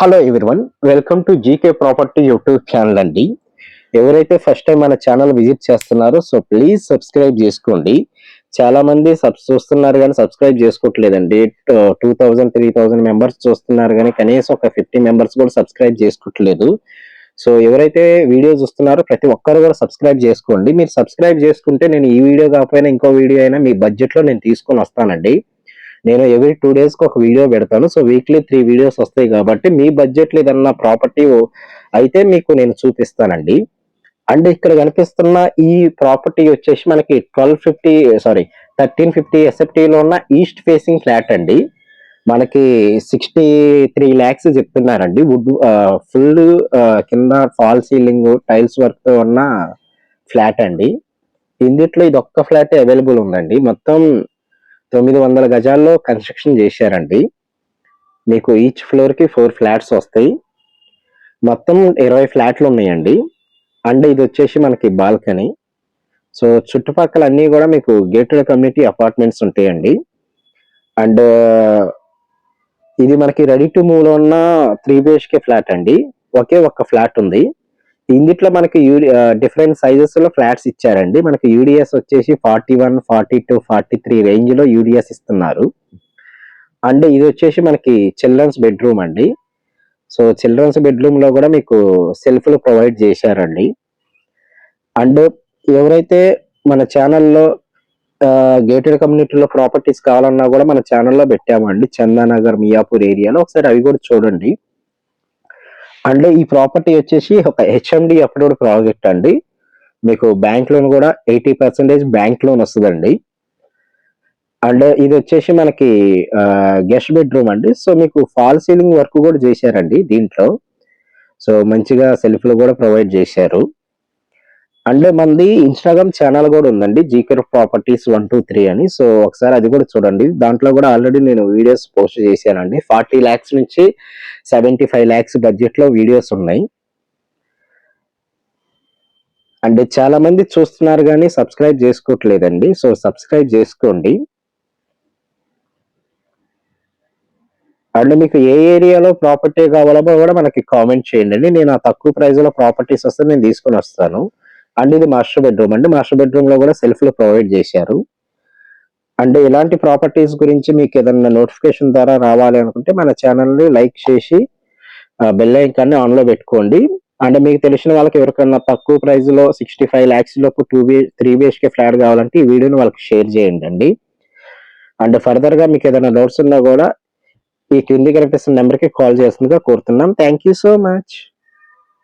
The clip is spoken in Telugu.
Hello everyone, welcome to GK property YouTube channel అండి. ఎవరైతే ఫస్ట్ టైం మన ఛానల్ విజిట్ చేస్తున్నారో సో ప్లీజ్ సబ్స్క్రైబ్ చేసుకోండి. చాలా మంది చూస్తున్నారు కానీ సబ్స్క్రైబ్ చేసుకోవట్లేదండి. 2000-3000 మెంబర్స్ చూస్తున్నారు కానీ కనీసం ఒక 50 మెంబర్స్ కూడా సబ్స్క్రైబ్ చేసుకోవట్లేదు. సో ఎవరైతే వీడియో చూస్తున్నారో ప్రతి ఒక్కరు కూడా సబ్స్క్రైబ్ చేసుకోండి. మీరు సబ్స్క్రైబ్ చేసుకుంటే నేను ఈ వీడియో కాకపోయినా ఇంకో వీడియో అయినా మీ బడ్జెట్లో నేను తీసుకొని వస్తానండి. నేను ఎవ్రీ 2 డేస్కి ఒక వీడియో పెడతాను. సో వీక్లీ 3 వీడియోస్ వస్తాయి కాబట్టి మీ బడ్జెట్లో ఏదన్నా ప్రాపర్టీ అయితే మీకు నేను చూపిస్తానండి. అండ్ ఇక్కడ కనిపిస్తున్న ఈ ప్రాపర్టీ వచ్చేసి మనకి 1350 ఎస్ఎఫ్టీలో ఉన్న ఈస్ట్ ఫేసింగ్ ఫ్లాట్ అండి. మనకి 63 lakhs చెప్తున్నారండి. వుడ్ ఫుల్ కింద ఫాల్ సీలింగ్ టైల్స్ వర్క్ తో ఉన్న ఫ్లాట్ అండి. ఇందుట్లో ఇది ఒక్క ఫ్లాట్ అవైలబుల్ ఉందండి. మొత్తం 900 గజాల్లో కన్స్ట్రక్షన్ చేశారండి. మీకు ఈచ్ ఫ్లోర్ కి 4 ఫ్లాట్స్ వస్తాయి. మొత్తం 20 ఫ్లాట్లు ఉన్నాయండి. అండ్ ఇది వచ్చేసి మనకి బాల్కనీ. సో చుట్టుపక్కల అన్ని కూడా మీకు గేటెడ్ కమ్యూనిటీ అపార్ట్మెంట్స్ ఉంటాయండి. అండ్ ఇది మనకి రెడీ టు మూవ్ లో ఉన్న 3 BHK ఫ్లాట్ అండి. ఒకే ఒక్క ఫ్లాట్ ఉంది. ఇందుట్లో మనకి డిఫరెంట్ సైజెస్ లో ఫ్లాట్స్ ఇచ్చారండి. మనకి యూడిఎస్ వచ్చేసి 41, 42, 43 రేంజ్ లో యూడిఎస్ ఇస్తున్నారు. అండ్ ఇది వచ్చేసి మనకి చిల్డ్రన్స్ బెడ్రూమ్ అండి. సో చిల్డ్రన్స్ బెడ్రూమ్ లో కూడా మీకు సెల్ఫ్లు ప్రొవైడ్ చేశారండి. అండ్ ఎవరైతే మన ఛానల్లో గేటెడ్ కమ్యూనిటీలో ప్రాపర్టీస్ కావాలన్నా కూడా మన ఛానల్లో పెట్టామండి. చందానగర్, మియాపూర్ ఏరియాలో ఒకసారి అవి కూడా చూడండి. అండ్ ఈ ప్రాపర్టీ వచ్చేసి ఒక హెచ్ఎండి అప్రూవ్డ్ ప్రాజెక్ట్ అండి. మీకు బ్యాంక్ లోన్ కూడా 80% బ్యాంక్ లోన్ వస్తుందండి. అండ్ ఇది వచ్చేసి మనకి గెస్ట్ బెడ్రూమ్ అండి. సో మీకు ఫాల్ సీలింగ్ వర్క్ కూడా చేశారండి దీంట్లో. సో మంచిగా సెల్ఫ్లు కూడా ప్రొవైడ్ చేశారు. అండ్ మనది ఇన్స్టాగ్రామ్ ఛానల్ కూడా ఉందండి, జీకే ప్రాపర్టీస్ 123 అని. సో ఒకసారి అది కూడా చూడండి. దాంట్లో కూడా ఆల్రెడీ నేను వీడియోస్ పోస్ట్ చేశానండి. 40 lakhs నుంచి 75 lakhs బడ్జెట్ లో వీడియోస్ ఉన్నాయి. అండ్ చాలా మంది చూస్తున్నారు కానీ సబ్స్క్రైబ్ చేసుకోవట్లేదండి. సో సబ్స్క్రైబ్ చేసుకోండి. అండ్ మీకు ఏ ఏరియాలో ప్రాపర్టీ కావాలో కూడా మనకి కామెంట్ చేయండి. నేను ఆ తక్కువ ప్రైస్ లో ప్రాపర్టీస్ వస్తే నేను తీసుకొని వస్తాను. అండ్ ఇది మాస్టర్ బెడ్రూమ్ అండి. మాస్టర్ బెడ్రూమ్ లో కూడా సెల్ఫ్లు ప్రొవైడ్ చేశారు. అండ్ ఇలాంటి ప్రాపర్టీస్ గురించి మీకు ఏదైనా నోటిఫికేషన్ ద్వారా రావాలి అనుకుంటే మన ఛానల్ని లైక్ చేసి బెల్ ఐకాన్ని ఆన్ లో పెట్టుకోండి. అండ్ మీకు తెలిసిన వాళ్ళకి ఎవరికైనా తక్కువ ప్రైస్ లో 65 lakhs లోపు 3 BHK ఫ్లాట్ కావాలంటే ఈ వీడియోని వాళ్ళకి షేర్ చేయండి అండి. అండ్ ఫర్దర్ గా మీకు ఏదైనా డౌట్స్ ఉన్నా కూడా ఈ క్రింది కనిపిస్తున్న నెంబర్కి కాల్ చేస్తుందిగా కోరుతున్నాం. Thank you so much.